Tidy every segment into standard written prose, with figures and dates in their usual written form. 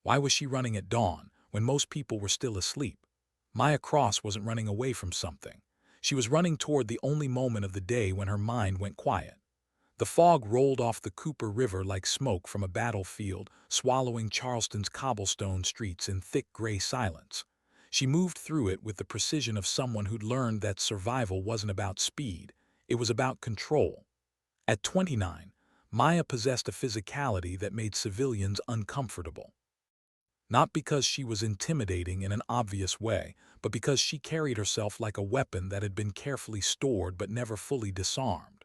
Why was she running at dawn, when most people were still asleep? Maya Cross wasn't running away from something. She was running toward the only moment of the day when her mind went quiet. The fog rolled off the Cooper River like smoke from a battlefield, swallowing Charleston's cobblestone streets in thick gray silence. She moved through it with the precision of someone who'd learned that survival wasn't about speed, it was about control. At 29, Maya possessed a physicality that made civilians uncomfortable. Not because she was intimidating in an obvious way, but because she carried herself like a weapon that had been carefully stored but never fully disarmed.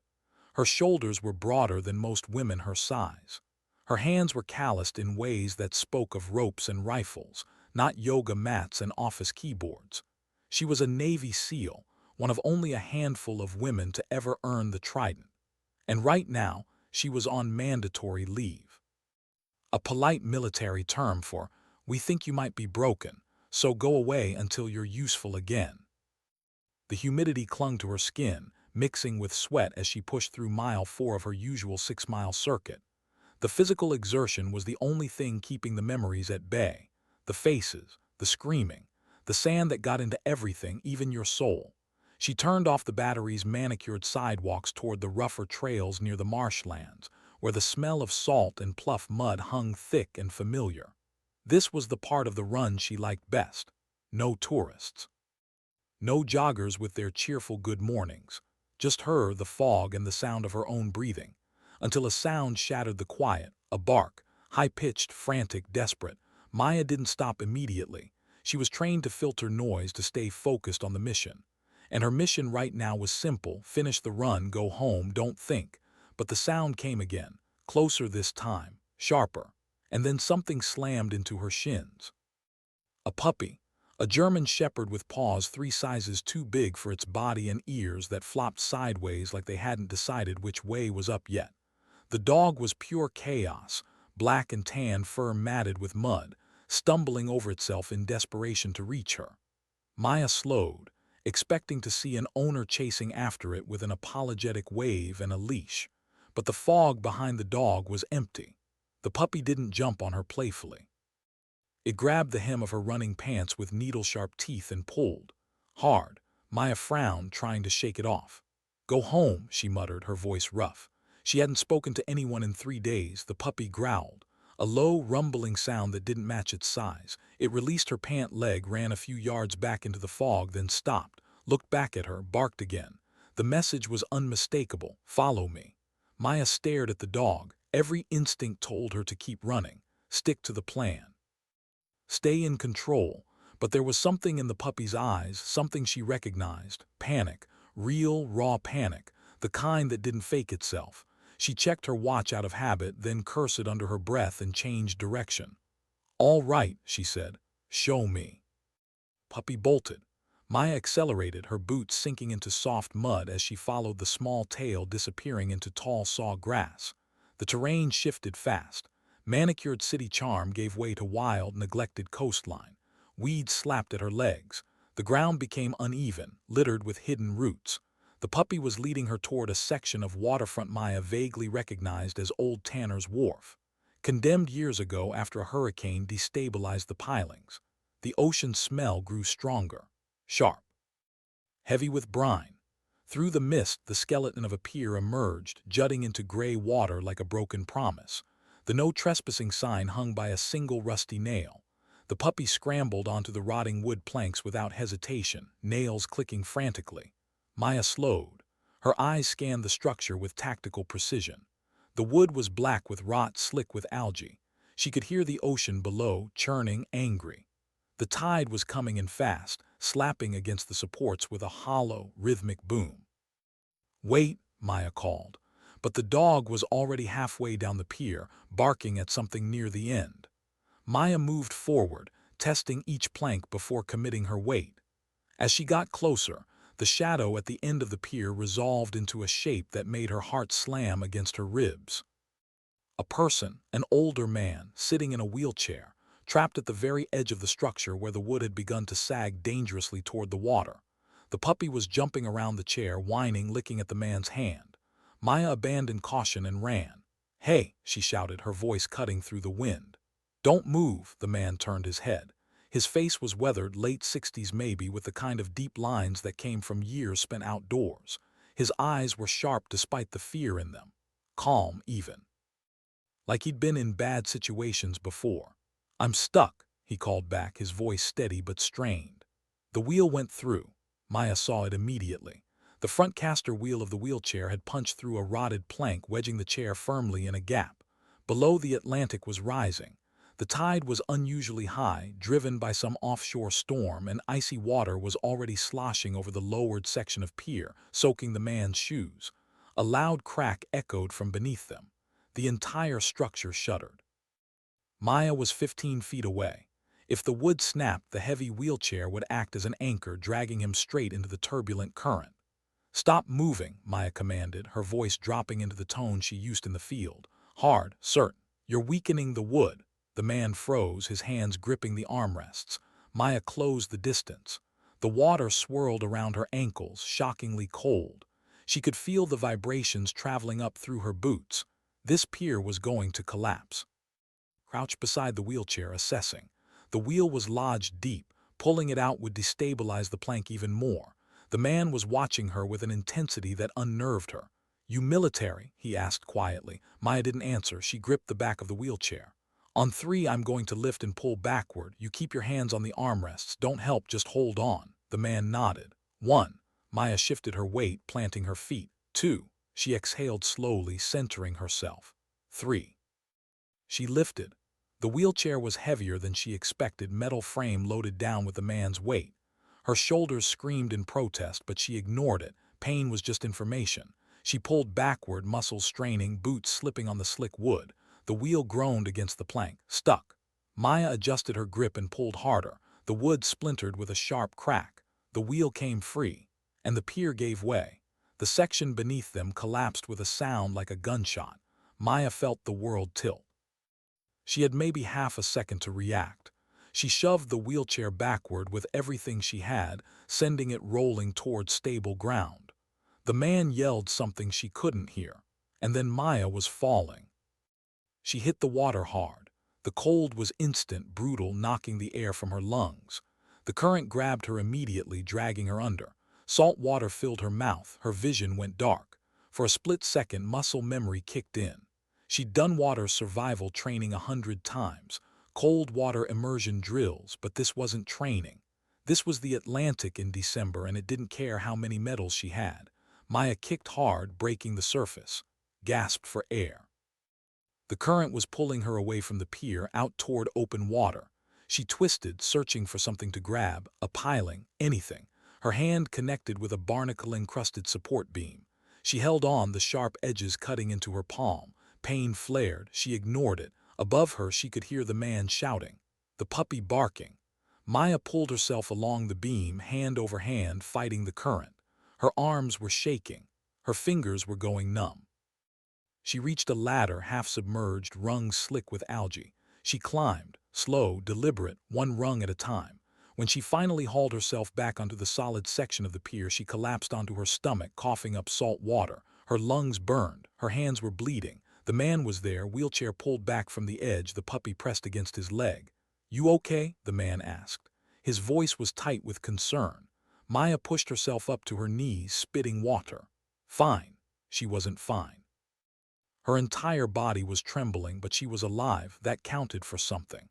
Her shoulders were broader than most women her size. Her hands were calloused in ways that spoke of ropes and rifles, not yoga mats and office keyboards. She was a Navy SEAL, one of only a handful of women to ever earn the trident. And right now, she was on mandatory leave. A polite military term for, "We think you might be broken, so go away until you're useful again." The humidity clung to her skin, mixing with sweat as she pushed through mile 4 of her usual 6-mile circuit. The physical exertion was the only thing keeping the memories at bay. The faces, the screaming, the sand that got into everything, even your soul. She turned off the battery's manicured sidewalks toward the rougher trails near the marshlands, where the smell of salt and pluff mud hung thick and familiar. This was the part of the run she liked best. No tourists. No joggers with their cheerful good mornings. Just her, the fog, and the sound of her own breathing. Until a sound shattered the quiet, a bark, high-pitched, frantic, desperate. Maya didn't stop immediately. She was trained to filter noise to stay focused on the mission. And her mission right now was simple: finish the run, go home, don't think. But the sound came again, closer this time, sharper. And then something slammed into her shins. A puppy. A German shepherd with paws 3 sizes too big for its body and ears that flopped sideways like they hadn't decided which way was up yet. The dog was pure chaos, black and tan fur matted with mud, stumbling over itself in desperation to reach her. Maya slowed, expecting to see an owner chasing after it with an apologetic wave and a leash. But the fog behind the dog was empty. The puppy didn't jump on her playfully. It grabbed the hem of her running pants with needle-sharp teeth and pulled. Hard. Maya frowned, trying to shake it off. "Go home," she muttered, her voice rough. She hadn't spoken to anyone in 3 days. The puppy growled, a low, rumbling sound that didn't match its size. It released her pant leg, ran a few yards back into the fog, then stopped, looked back at her, barked again. The message was unmistakable: "Follow me." Maya stared at the dog. Every instinct told her to keep running, stick to the plan. Stay in control, but there was something in the puppy's eyes, something she recognized: panic, real, raw panic, the kind that didn't fake itself. She checked her watch out of habit, then cursed under her breath and changed direction. "All right," she said, "show me." Puppy bolted. Maya accelerated, her boots sinking into soft mud as she followed the small tail disappearing into tall saw grass. The terrain shifted fast. Manicured city charm gave way to wild, neglected coastline. Weeds slapped at her legs. The ground became uneven, littered with hidden roots. The puppy was leading her toward a section of waterfront Maya vaguely recognized as Old Tanner's Wharf, condemned years ago after a hurricane destabilized the pilings. The ocean smell grew stronger, sharp, heavy with brine. Through the mist, the skeleton of a pier emerged, jutting into gray water like a broken promise. The no trespassing sign hung by a single rusty nail. The puppy scrambled onto the rotting wood planks without hesitation, nails clicking frantically. Maya slowed. Her eyes scanned the structure with tactical precision. The wood was black with rot, slick with algae. She could hear the ocean below, churning, angry. The tide was coming in fast, slapping against the supports with a hollow, rhythmic boom. "Wait," Maya called. But the dog was already halfway down the pier, barking at something near the end. Maya moved forward, testing each plank before committing her weight. As she got closer, the shadow at the end of the pier resolved into a shape that made her heart slam against her ribs. A person, an older man, sitting in a wheelchair, trapped at the very edge of the structure where the wood had begun to sag dangerously toward the water. The puppy was jumping around the chair, whining, licking at the man's hand. Maya abandoned caution and ran. "Hey," she shouted, her voice cutting through the wind. Don't move, the man turned his head. His face was weathered, late 60s maybe, with the kind of deep lines that came from years spent outdoors. His eyes were sharp despite the fear in them. Calm, even. Like he'd been in bad situations before. I'm stuck, he called back, his voice steady but strained. The wheel went through. Maya saw it immediately. The front caster wheel of the wheelchair had punched through a rotted plank, wedging the chair firmly in a gap. Below, the Atlantic was rising. The tide was unusually high, driven by some offshore storm, and icy water was already sloshing over the lowered section of pier, soaking the man's shoes. A loud crack echoed from beneath them. The entire structure shuddered. Maya was 15 feet away. If the wood snapped, the heavy wheelchair would act as an anchor, dragging him straight into the turbulent current. Stop moving, Maya commanded, her voice dropping into the tone she used in the field. Hard, certain. You're weakening the wood. The man froze, his hands gripping the armrests. Maya closed the distance. The water swirled around her ankles, shockingly cold. She could feel the vibrations traveling up through her boots. This pier was going to collapse. Crouched beside the wheelchair, assessing. The wheel was lodged deep. Pulling it out would destabilize the plank even more. The man was watching her with an intensity that unnerved her. You military? He asked quietly. Maya didn't answer. She gripped the back of the wheelchair. On three, I'm going to lift and pull backward. You keep your hands on the armrests. Don't help, just hold on. The man nodded. 1. Maya shifted her weight, planting her feet. 2. She exhaled slowly, centering herself. 3. She lifted. The wheelchair was heavier than she expected, metal frame loaded down with the man's weight. Her shoulders screamed in protest, but she ignored it. Pain was just information. She pulled backward, muscles straining, boots slipping on the slick wood. The wheel groaned against the plank, stuck. Maya adjusted her grip and pulled harder. The wood splintered with a sharp crack. The wheel came free, and the pier gave way. The section beneath them collapsed with a sound like a gunshot. Maya felt the world tilt. She had maybe half a second to react. She shoved the wheelchair backward with everything she had, sending it rolling toward stable ground. The man yelled something she couldn't hear, and then Maya was falling. She hit the water hard. The cold was instant, brutal, knocking the air from her lungs. The current grabbed her immediately, dragging her under. Salt water filled her mouth, her vision went dark. For a split second, muscle memory kicked in. She'd done water survival training 100 times, cold water immersion drills, but this wasn't training. This was the Atlantic in December, and it didn't care how many medals she had. Maya kicked hard, breaking the surface. Gasped for air. The current was pulling her away from the pier, out toward open water. She twisted, searching for something to grab, a piling, anything. Her hand connected with a barnacle-encrusted support beam. She held on, the sharp edges cutting into her palm. Pain flared. She ignored it. Above her, she could hear the man shouting. The puppy barking. Maya pulled herself along the beam, hand over hand, fighting the current. Her arms were shaking. Her fingers were going numb. She reached a ladder, half submerged, rungs slick with algae. She climbed, slow, deliberate, one rung at a time. When she finally hauled herself back onto the solid section of the pier, she collapsed onto her stomach, coughing up salt water. Her lungs burned. Her hands were bleeding. The man was there, wheelchair pulled back from the edge, the puppy pressed against his leg. You okay? The man asked. His voice was tight with concern. Maya pushed herself up to her knees, spitting water. Fine. She wasn't fine. Her entire body was trembling, but she was alive. That counted for something.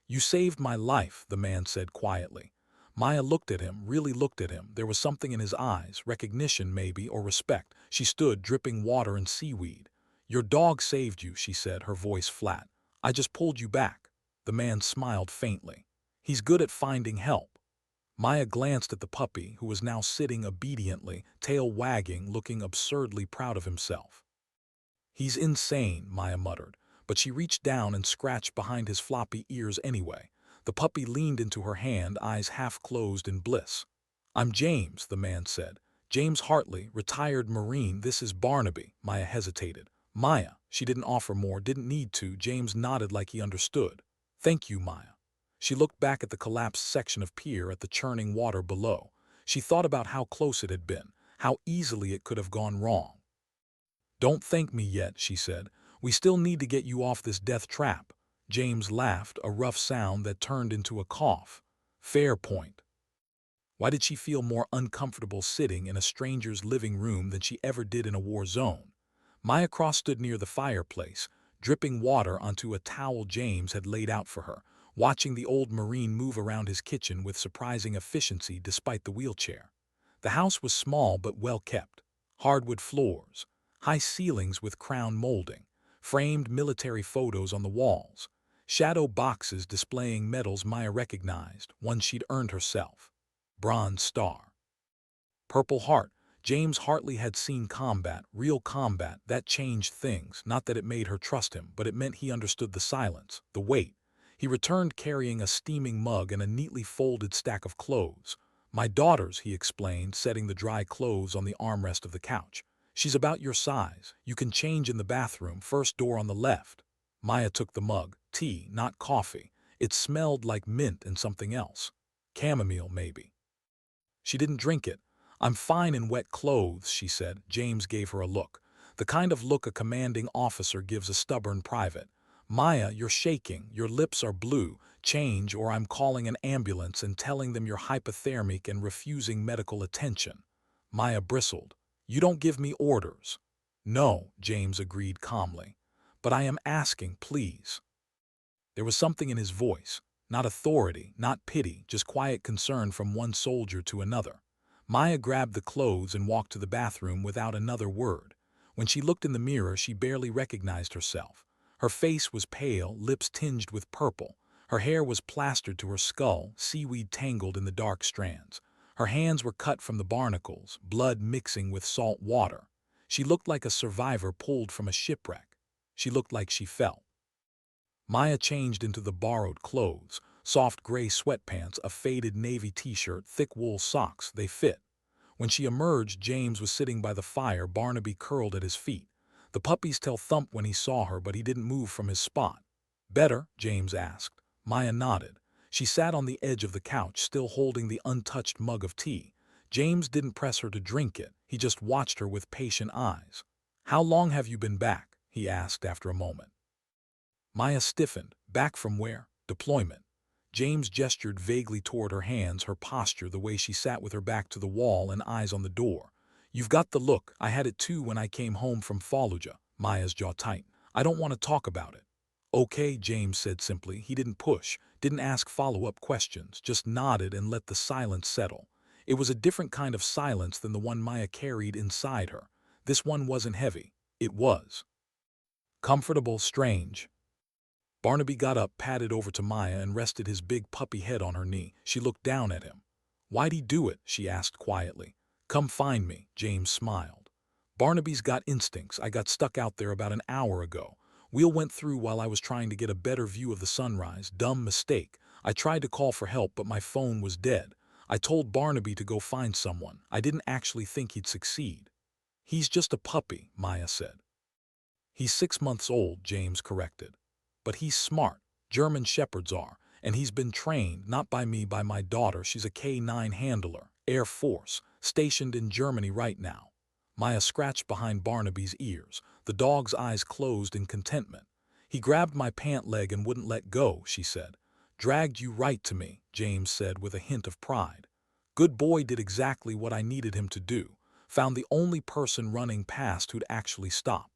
You saved my life, the man said quietly. Maya looked at him, really looked at him. There was something in his eyes, recognition maybe, or respect. She stood, dripping water and seaweed. Your dog saved you, she said, her voice flat. I just pulled you back. The man smiled faintly. He's good at finding help. Maya glanced at the puppy, who was now sitting obediently, tail wagging, looking absurdly proud of himself. He's insane, Maya muttered, but she reached down and scratched behind his floppy ears anyway. The puppy leaned into her hand, eyes half closed in bliss. I'm James, the man said. James Hartley, retired Marine. This is Barnaby. Maya hesitated. Maya. She didn't offer more, didn't need to. James nodded like he understood. Thank you, Maya. She looked back at the collapsed section of pier, at the churning water below. She thought about how close it had been, how easily it could have gone wrong. Don't thank me yet, she said. We still need to get you off this death trap. James laughed, a rough sound that turned into a cough. Fair point. Why did she feel more uncomfortable sitting in a stranger's living room than she ever did in a war zone? Maya Cross stood near the fireplace, dripping water onto a towel James had laid out for her, watching the old Marine move around his kitchen with surprising efficiency despite the wheelchair. The house was small but well kept. Hardwood floors, high ceilings with crown molding, framed military photos on the walls, shadow boxes displaying medals Maya recognized, ones she'd earned herself. Bronze Star. Purple Heart. James Hartley had seen combat, real combat. That changed things. Not that it made her trust him, but it meant he understood the silence, the weight. He returned carrying a steaming mug and a neatly folded stack of clothes. My daughter's, he explained, setting the dry clothes on the armrest of the couch. She's about your size. You can change in the bathroom, first door on the left. Maya took the mug. Tea, not coffee. It smelled like mint and something else. Chamomile, maybe. She didn't drink it. I'm fine in wet clothes, she said. James gave her a look. The kind of look a commanding officer gives a stubborn private. Maya, you're shaking. Your lips are blue. Change or I'm calling an ambulance and telling them you're hypothermic and refusing medical attention. Maya bristled. You don't give me orders. No, James agreed calmly. But I am asking, please. There was something in his voice. Not authority, not pity, just quiet concern from one soldier to another. Maya grabbed the clothes and walked to the bathroom without another word. When she looked in the mirror, she barely recognized herself. Her face was pale, lips tinged with purple. Her hair was plastered to her skull, seaweed tangled in the dark strands. Her hands were cut from the barnacles, blood mixing with salt water. She looked like a survivor pulled from a shipwreck. She looked like she fell. Maya changed into the borrowed clothes, soft gray sweatpants, a faded navy t-shirt, thick wool socks. They fit. When she emerged, James was sitting by the fire, Barnaby curled at his feet. The puppy's tail thumped when he saw her, but he didn't move from his spot. Better? James asked. Maya nodded. She sat on the edge of the couch, still holding the untouched mug of tea. James didn't press her to drink it. He just watched her with patient eyes. How long have you been back? He asked after a moment. Maya stiffened. Back from where? Deployment. James gestured vaguely toward her hands, her posture, the way she sat with her back to the wall and eyes on the door. You've got the look. I had it too when I came home from Fallujah. Maya's jaw tightened. I don't want to talk about it. Okay, James said simply. He didn't push, didn't ask follow-up questions, just nodded and let the silence settle. It was a different kind of silence than the one Maya carried inside her. This one wasn't heavy. It was comfortable, strange. Barnaby got up, padded over to Maya, and rested his big puppy head on her knee. She looked down at him. Why'd he do it? She asked quietly. Come find me, James smiled. Barnaby's got instincts. I got stuck out there about an hour ago. Wheel went through while I was trying to get a better view of the sunrise. Dumb mistake. I tried to call for help, but my phone was dead. I told Barnaby to go find someone. I didn't actually think he'd succeed. He's just a puppy, Maya said. He's 6 months old, James corrected. But he's smart. German shepherds are. And he's been trained, not by me, by my daughter. She's a K-9 handler, Air Force, stationed in Germany right now. Maya scratched behind Barnaby's ears. The dog's eyes closed in contentment. He grabbed my pant leg and wouldn't let go, she said. Dragged you right to me, James said with a hint of pride. Good boy, did exactly what I needed him to do. Found the only person running past who'd actually stop.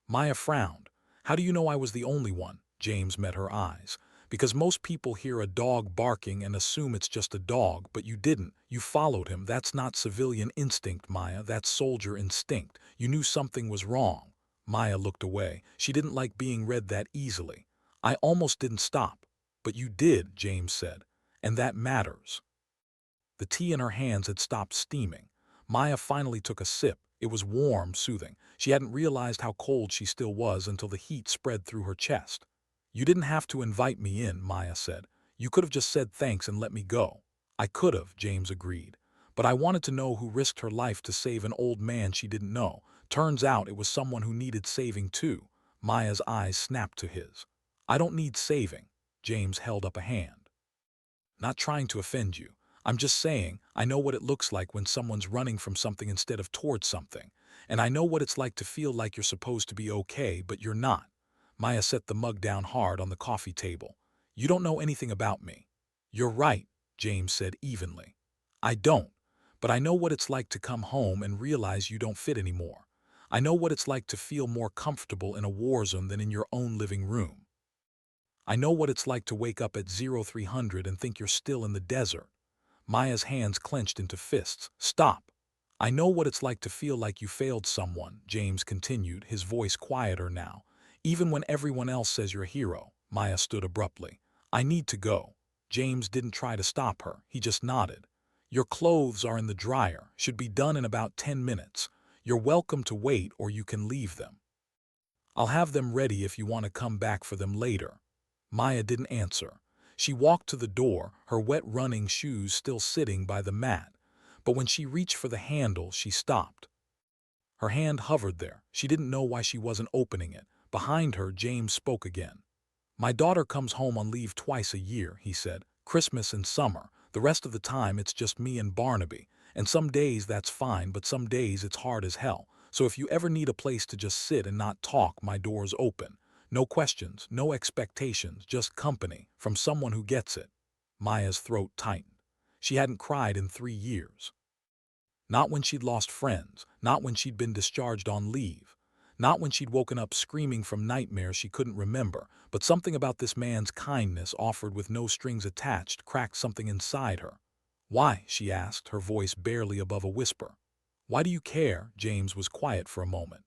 Maya frowned. How do you know I was the only one? James met her eyes. Because most people hear a dog barking and assume it's just a dog, but you didn't. You followed him. That's not civilian instinct, Maya. That's soldier instinct. You knew something was wrong. Maya looked away. She didn't like being read that easily. I almost didn't stop. But you did, James said. And that matters. The tea in her hands had stopped steaming. Maya finally took a sip. It was warm, soothing. She hadn't realized how cold she still was until the heat spread through her chest. You didn't have to invite me in, Maya said. You could have just said thanks and let me go. I could have, James agreed. But I wanted to know who risked her life to save an old man she didn't know. Turns out it was someone who needed saving too. Maya's eyes snapped to his. I don't need saving. James held up a hand. Not trying to offend you. I'm just saying, I know what it looks like when someone's running from something instead of towards something. And I know what it's like to feel like you're supposed to be okay, but you're not. Maya set the mug down hard on the coffee table. You don't know anything about me. You're right, James said evenly. I don't, but I know what it's like to come home and realize you don't fit anymore. I know what it's like to feel more comfortable in a war zone than in your own living room. I know what it's like to wake up at 0300 and think you're still in the desert. Maya's hands clenched into fists. Stop. I know what it's like to feel like you failed someone, James continued, his voice quieter now. Even when everyone else says you're a hero. Maya stood abruptly. I need to go. James didn't try to stop her. He just nodded. Your clothes are in the dryer. Should be done in about 10 minutes. You're welcome to wait or you can leave them. I'll have them ready if you want to come back for them later. Maya didn't answer. She walked to the door, her wet running shoes still sitting by the mat. But when she reached for the handle, she stopped. Her hand hovered there. She didn't know why she wasn't opening it. Behind her, James spoke again. My daughter comes home on leave twice a year, he said. Christmas and summer. The rest of the time it's just me and Barnaby. And some days that's fine, but some days it's hard as hell. So if you ever need a place to just sit and not talk, my door's open. No questions, no expectations, just company from someone who gets it. Maya's throat tightened. She hadn't cried in 3 years. Not when she'd lost friends, not when she'd been discharged on leave, not when she'd woken up screaming from nightmares she couldn't remember, but something about this man's kindness offered with no strings attached cracked something inside her. Why? She asked, her voice barely above a whisper. Why do you care? James was quiet for a moment.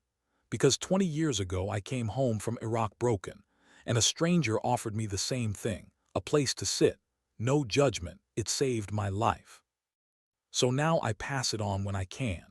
Because 20 years ago I came home from Iraq broken, and a stranger offered me the same thing, a place to sit. No judgment, it saved my life. So now I pass it on when I can.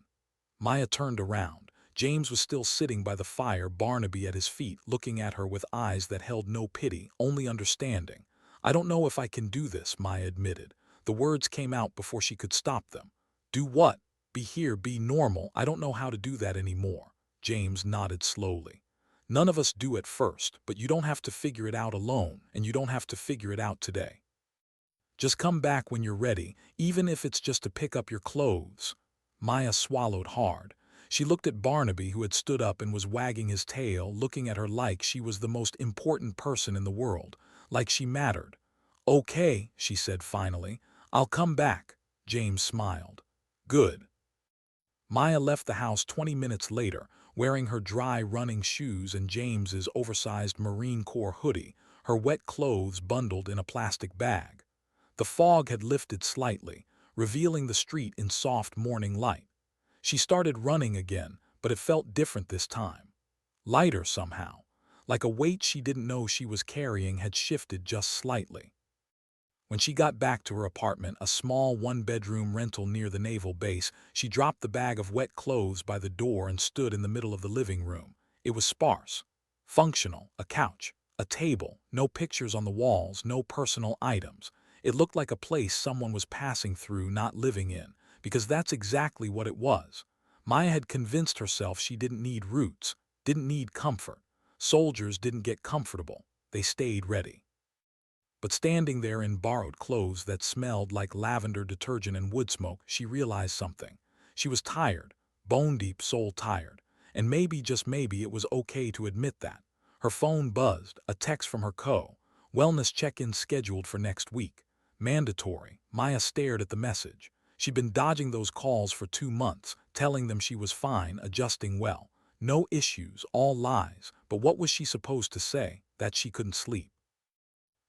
Maya turned around. James was still sitting by the fire, Barnaby at his feet, looking at her with eyes that held no pity, only understanding. I don't know if I can do this, Maya admitted. The words came out before she could stop them. Do what? Be here, be normal. I don't know how to do that anymore. James nodded slowly. None of us do at first, but you don't have to figure it out alone, and you don't have to figure it out today. Just come back when you're ready, even if it's just to pick up your clothes. Maya swallowed hard. She looked at Barnaby, who had stood up and was wagging his tail, looking at her like she was the most important person in the world, like she mattered. Okay, she said finally. I'll come back. James smiled. Good. Maya left the house 20 minutes later, wearing her dry running shoes and James's oversized Marine Corps hoodie, her wet clothes bundled in a plastic bag. The fog had lifted slightly, revealing the street in soft morning light. She started running again, but it felt different this time. Lighter somehow, like a weight she didn't know she was carrying had shifted just slightly. When she got back to her apartment, a small one-bedroom rental near the naval base, she dropped the bag of wet clothes by the door and stood in the middle of the living room. It was sparse, functional, a couch, a table, no pictures on the walls, no personal items. It looked like a place someone was passing through, not living in, because that's exactly what it was. Maya had convinced herself she didn't need roots, didn't need comfort. Soldiers didn't get comfortable, they stayed ready. But standing there in borrowed clothes that smelled like lavender detergent and wood smoke, she realized something. She was tired, bone-deep soul tired, and maybe, just maybe, it was okay to admit that. Her phone buzzed, a text from her wellness check-in scheduled for next week. Mandatory. Maya stared at the message. She'd been dodging those calls for 2 months, telling them she was fine, adjusting well. No issues, all lies, but what was she supposed to say? That she couldn't sleep.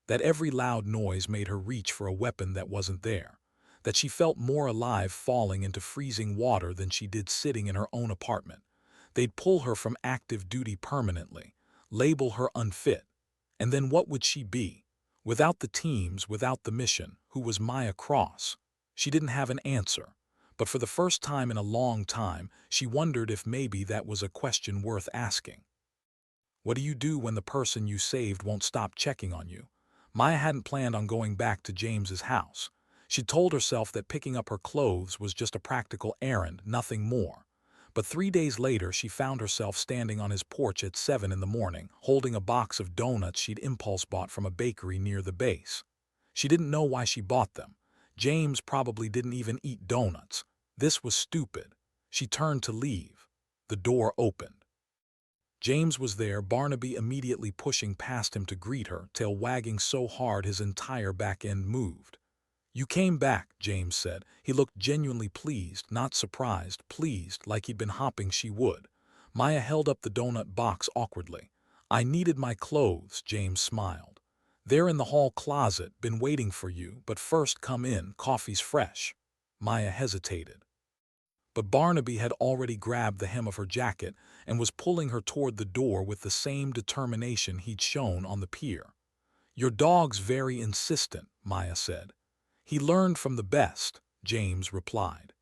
That every loud noise made her reach for a weapon that wasn't there. That she felt more alive falling into freezing water than she did sitting in her own apartment. They'd pull her from active duty permanently, label her unfit. And then what would she be? Without the teams, without the mission, who was Maya Cross? She didn't have an answer. But for the first time in a long time, she wondered if maybe that was a question worth asking. What do you do when the person you saved won't stop checking on you? Maya hadn't planned on going back to James's house. She'd told herself that picking up her clothes was just a practical errand, nothing more. But 3 days later, she found herself standing on his porch at 7 in the morning, holding a box of donuts she'd impulse bought from a bakery near the base. She didn't know why she bought them. James probably didn't even eat donuts. This was stupid. She turned to leave. The door opened. James was there, Barnaby immediately pushing past him to greet her, tail wagging so hard his entire back end moved. "You came back," James said. He looked genuinely pleased, not surprised, pleased, like he'd been hoping she would. Maya held up the donut box awkwardly. "I needed my clothes," James smiled. "They're in the hall closet, been waiting for you, but first come in, coffee's fresh." Maya hesitated. But Barnaby had already grabbed the hem of her jacket and was pulling her toward the door with the same determination he'd shown on the pier. "Your dog's very insistent," Maya said. "He learned from the best," James replied.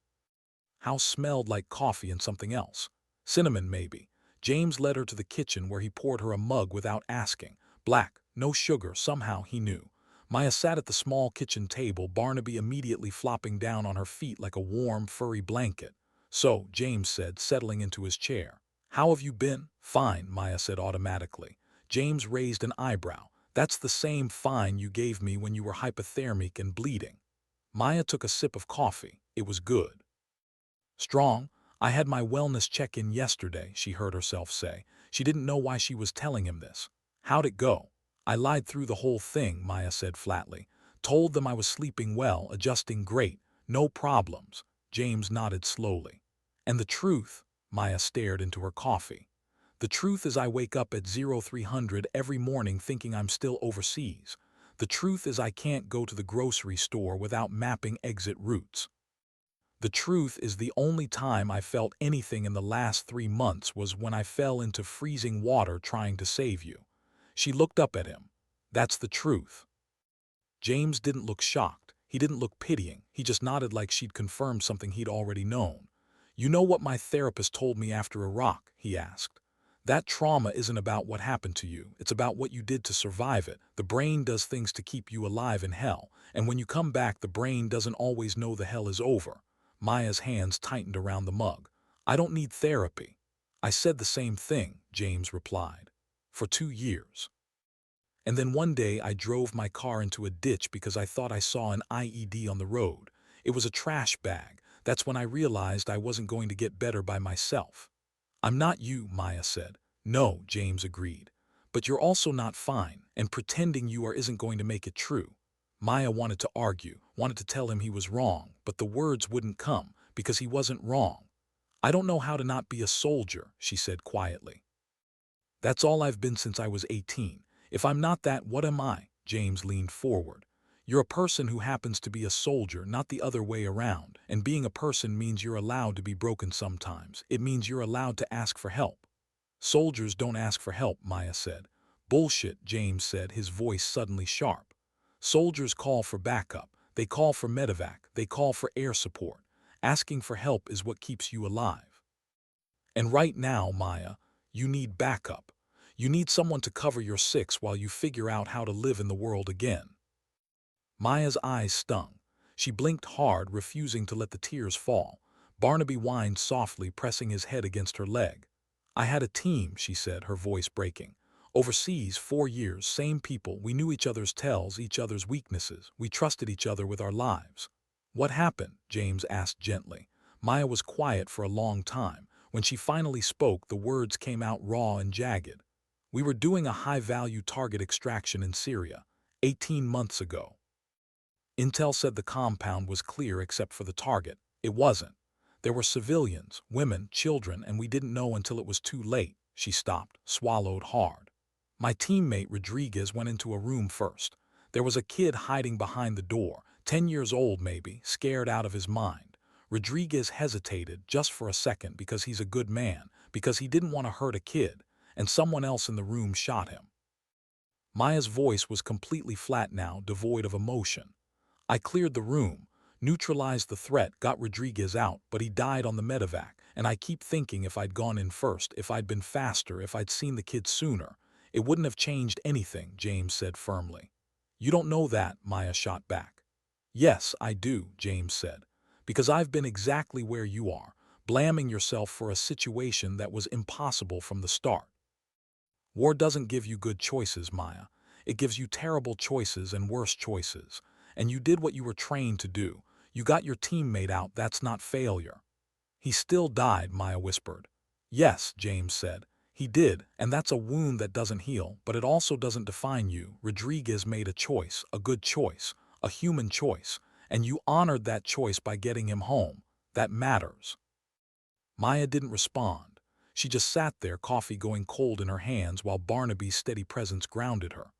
House smelled like coffee and something else. Cinnamon, maybe. James led her to the kitchen where he poured her a mug without asking. Black, no sugar, somehow he knew. Maya sat at the small kitchen table, Barnaby immediately flopping down on her feet like a warm, furry blanket. "So," James said, settling into his chair. "How have you been?" "Fine," Maya said automatically. James raised an eyebrow. "That's the same fine you gave me when you were hypothermic and bleeding." Maya took a sip of coffee. It was good. "Strong? I had my wellness check-in yesterday," she heard herself say. She didn't know why she was telling him this. "How'd it go?" "I lied through the whole thing," Maya said flatly. "Told them I was sleeping well, adjusting great, no problems." James nodded slowly. "And the truth?" Maya stared into her coffee. "The truth is I wake up at 0300 every morning thinking I'm still overseas. The truth is I can't go to the grocery store without mapping exit routes. The truth is the only time I felt anything in the last 3 months was when I fell into freezing water trying to save you." She looked up at him. "That's the truth." James didn't look shocked. He didn't look pitying. He just nodded like she'd confirmed something he'd already known. "You know what my therapist told me after Iraq?" he asked. "That trauma isn't about what happened to you. It's about what you did to survive it. The brain does things to keep you alive in hell. And when you come back, the brain doesn't always know the hell is over." Maya's hands tightened around the mug. "I don't need therapy." "I said the same thing," James replied. "For 2 years. And then one day I drove my car into a ditch because I thought I saw an IED on the road. It was a trash bag. That's when I realized I wasn't going to get better by myself." "I'm not you," Maya said. "No," James agreed. "But you're also not fine, and pretending you are isn't going to make it true." Maya wanted to argue, wanted to tell him he was wrong, but the words wouldn't come, because he wasn't wrong. "I don't know how to not be a soldier," she said quietly. "That's all I've been since I was 18. If I'm not that, what am I?" James leaned forward. "You're a person who happens to be a soldier, not the other way around. And being a person means you're allowed to be broken sometimes. It means you're allowed to ask for help." "Soldiers don't ask for help," Maya said. "Bullshit," James said, his voice suddenly sharp. "Soldiers call for backup. They call for medevac. They call for air support. Asking for help is what keeps you alive. And right now, Maya, you need backup. You need someone to cover your six while you figure out how to live in the world again." Maya's eyes stung. She blinked hard, refusing to let the tears fall. Barnaby whined softly, pressing his head against her leg. "I had a team," she said, her voice breaking. "Overseas, 4 years, same people. We knew each other's tells, each other's weaknesses. We trusted each other with our lives." "What happened?" James asked gently. Maya was quiet for a long time. When she finally spoke, the words came out raw and jagged. "We were doing a high-value target extraction in Syria, 18 months ago. Intel said the compound was clear except for the target. It wasn't. There were civilians, women, children, and we didn't know until it was too late." She stopped, swallowed hard. "My teammate Rodriguez went into a room first. There was a kid hiding behind the door, 10 years old maybe, scared out of his mind. Rodriguez hesitated just for a second because he's a good man, because he didn't want to hurt a kid, and someone else in the room shot him." Maya's voice was completely flat now, devoid of emotion. "I cleared the room, neutralized the threat, got Rodriguez out, but he died on the medevac, and I keep thinking if I'd gone in first, if I'd been faster, if I'd seen the kid sooner, it wouldn't have changed anything," James said firmly. "You don't know that," Maya shot back. "Yes, I do," James said. "Because I've been exactly where you are, blaming yourself for a situation that was impossible from the start. War doesn't give you good choices, Maya. It gives you terrible choices and worse choices. And you did what you were trained to do. You got your teammate out, that's not failure." "He still died," Maya whispered. "Yes," James said. He did, and that's a wound that doesn't heal, but it also doesn't define you. Rodriguez made a choice, a good choice, a human choice, and you honored that choice by getting him home. That matters. Maya didn't respond. She just sat there, coffee going cold in her hands while Barnaby's steady presence grounded her.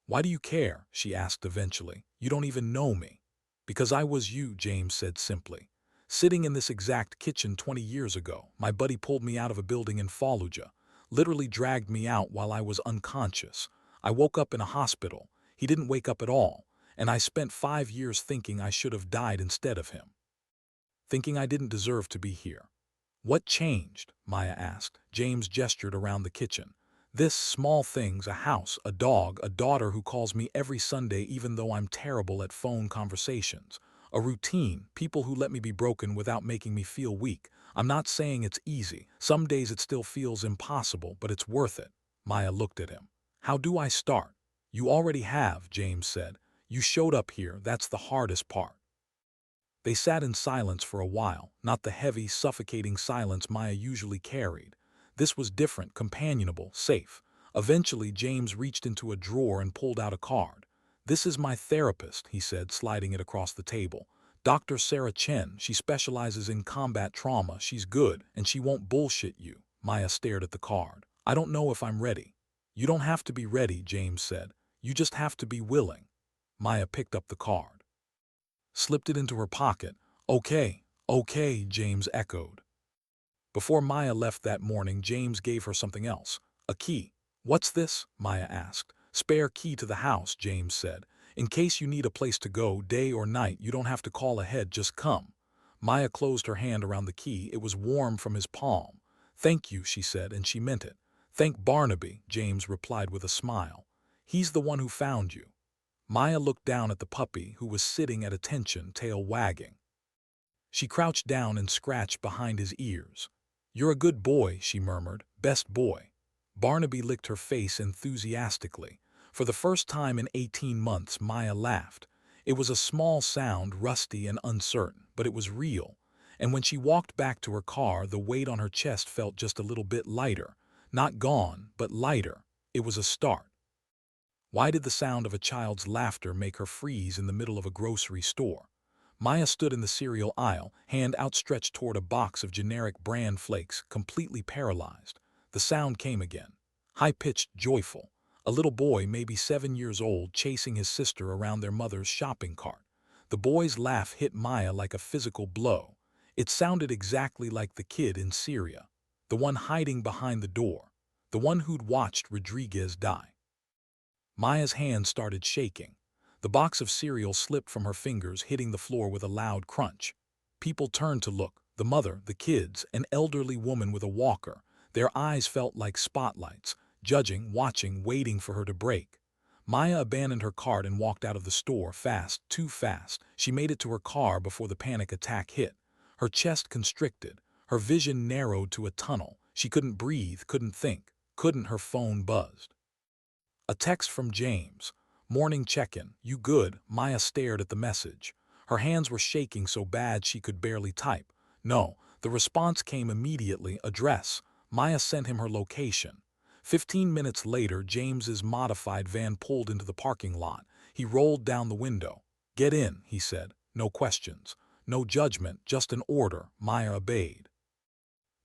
"Why do you care?" she asked eventually. "You don't even know me." "Because I was you," James said simply. "Sitting in this exact kitchen 20 years ago, my buddy pulled me out of a building in Fallujah, literally dragged me out while I was unconscious. I woke up in a hospital. He didn't wake up at all, and I spent 5 years thinking I should have died instead of him. Thinking I didn't deserve to be here." "What changed?" Maya asked. James gestured around the kitchen. "This, small things, a house, a dog, a daughter who calls me every Sunday even though I'm terrible at phone conversations. A routine, people who let me be broken without making me feel weak. I'm not saying it's easy. Some days it still feels impossible, but it's worth it." Maya looked at him. "How do I start?" "You already have," James said. "You showed up here, that's the hardest part." They sat in silence for a while, not the heavy, suffocating silence Maya usually carried. This was different, companionable, safe. Eventually, James reached into a drawer and pulled out a card. "This is my therapist," he said, sliding it across the table. "Dr. Sarah Chen. She specializes in combat trauma. She's good, and she won't bullshit you." Maya stared at the card. "I don't know if I'm ready." "You don't have to be ready," James said. "You just have to be willing." Maya picked up the card, slipped it into her pocket. "Okay, okay," James echoed. Before Maya left that morning, James gave her something else. A key. "What's this?" Maya asked. "Spare key to the house," James said. "In case you need a place to go, day or night, you don't have to call ahead, just come." Maya closed her hand around the key. It was warm from his palm. "Thank you," she said, and she meant it. "Thank Barnaby," James replied with a smile. "He's the one who found you." Maya looked down at the puppy, who was sitting at attention, tail wagging. She crouched down and scratched behind his ears. "You're a good boy," she murmured. "Best boy." Barnaby licked her face enthusiastically. For the first time in 18 months, Maya laughed. It was a small sound, rusty and uncertain, but it was real. And when she walked back to her car, the weight on her chest felt just a little bit lighter. Not gone, but lighter. It was a start. Why did the sound of a child's laughter make her freeze in the middle of a grocery store? Maya stood in the cereal aisle, hand outstretched toward a box of generic brand flakes, completely paralyzed. The sound came again. High-pitched, joyful. A little boy, maybe 7 years old, chasing his sister around their mother's shopping cart. The boy's laugh hit Maya like a physical blow. It sounded exactly like the kid in Syria. The one hiding behind the door. The one who'd watched Rodriguez die. Maya's hand started shaking. The box of cereal slipped from her fingers, hitting the floor with a loud crunch. People turned to look. The mother, the kids, an elderly woman with a walker. Their eyes felt like spotlights, judging, watching, waiting for her to break. Maya abandoned her cart and walked out of the store, fast, too fast. She made it to her car before the panic attack hit. Her chest constricted. Her vision narrowed to a tunnel. She couldn't breathe, couldn't think. Her phone buzzed. A text from James. "Morning check-in. You good?" Maya stared at the message. Her hands were shaking so bad she could barely type. "No." The response came immediately. "Address." Maya sent him her location. 15 minutes later, James's modified van pulled into the parking lot. He rolled down the window. "Get in," he said. "No questions. No judgment, just an order." Maya obeyed.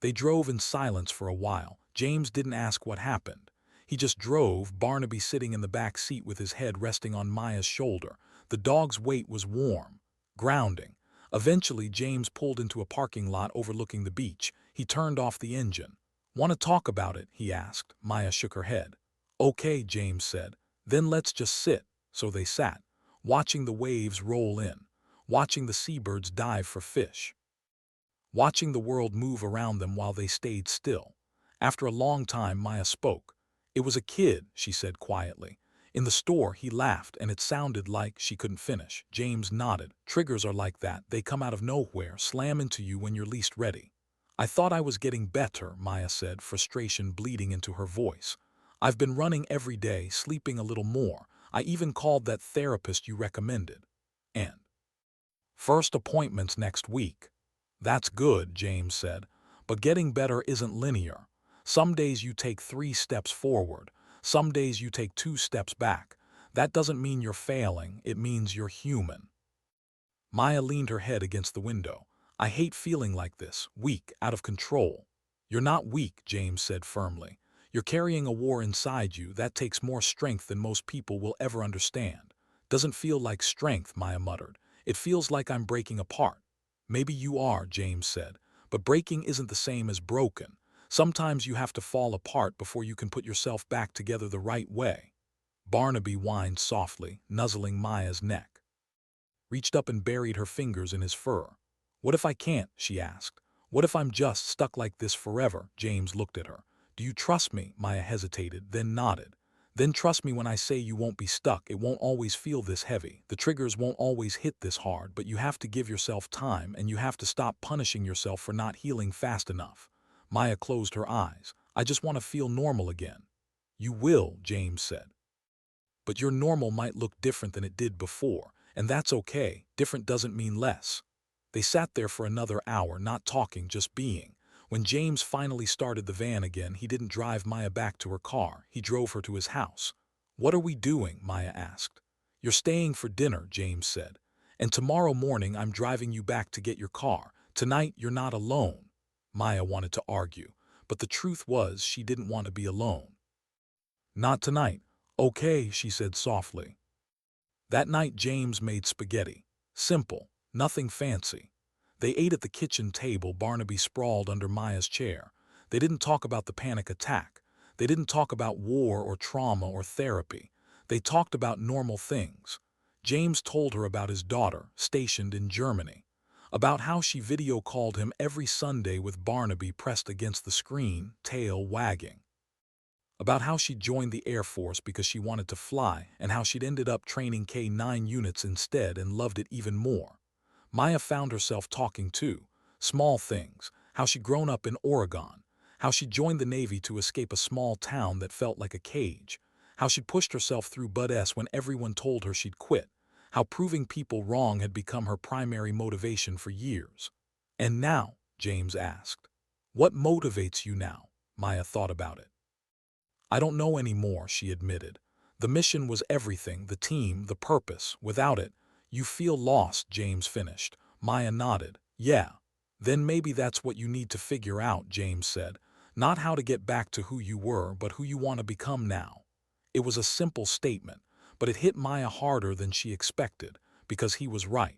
They drove in silence for a while. James didn't ask what happened. He just drove, Barnaby sitting in the back seat with his head resting on Maya's shoulder. The dog's weight was warm, grounding. Eventually, James pulled into a parking lot overlooking the beach. He turned off the engine. "Want to talk about it?" he asked. Maya shook her head. "Okay," James said. "Then let's just sit." So they sat, watching the waves roll in, watching the seabirds dive for fish, watching the world move around them while they stayed still. After a long time, Maya spoke. "It was a kid," she said quietly. "In the store, he laughed, and it sounded like—" She couldn't finish. James nodded. "Triggers are like that. They come out of nowhere, slam into you when you're least ready." "I thought I was getting better," Maya said, frustration bleeding into her voice. "I've been running every day, sleeping a little more. I even called that therapist you recommended. And first appointment's next week." "That's good," James said. "But getting better isn't linear. Some days you take 3 steps forward. Some days you take 2 steps back. That doesn't mean you're failing, it means you're human. Maya leaned her head against the window. I hate feeling like this, weak, out of control. You're not weak, James said firmly. You're carrying a war inside you that takes more strength than most people will ever understand. Doesn't feel like strength, Maya muttered. It feels like I'm breaking apart. Maybe you are, James said, but breaking isn't the same as broken. Sometimes you have to fall apart before you can put yourself back together the right way. Barnaby whined softly, nuzzling Maya's neck. Reached up and buried her fingers in his fur. What if I can't? She asked. What if I'm just stuck like this forever? James looked at her. Do you trust me? Maya hesitated, then nodded. Then trust me when I say you won't be stuck. It won't always feel this heavy. The triggers won't always hit this hard, but you have to give yourself time and you have to stop punishing yourself for not healing fast enough. Maya closed her eyes. I just want to feel normal again. You will, James said. But your normal might look different than it did before. And that's okay. Different doesn't mean less. They sat there for another hour, not talking, just being. When James finally started the van again, he didn't drive Maya back to her car. He drove her to his house. What are we doing? Maya asked. You're staying for dinner, James said. And tomorrow morning I'm driving you back to get your car. Tonight you're not alone. Maya wanted to argue, but the truth was she didn't want to be alone. Not tonight. Okay, she said softly. That night James made spaghetti. Simple, nothing fancy. They ate at the kitchen table. Barnaby sprawled under Maya's chair. They didn't talk about the panic attack. They didn't talk about war or trauma or therapy. They talked about normal things. James told her about his daughter, stationed in Germany. About how she video called him every Sunday with Barnaby pressed against the screen, tail wagging. About how she joined the Air Force because she wanted to fly and how she'd ended up training K-9 units instead and loved it even more. Maya found herself talking too. Small things. How she'd grown up in Oregon. How she joined the Navy to escape a small town that felt like a cage. How she'd pushed herself through Bud-S when everyone told her she'd quit. How proving people wrong had become her primary motivation for years. And now, James asked. What motivates you now? Maya thought about it. I don't know anymore, she admitted. The mission was everything, the team, the purpose. Without it, you feel lost, James finished. Maya nodded. Yeah. Then maybe that's what you need to figure out, James said. Not how to get back to who you were, but who you want to become now. It was a simple statement, but it hit Maya harder than she expected, because he was right.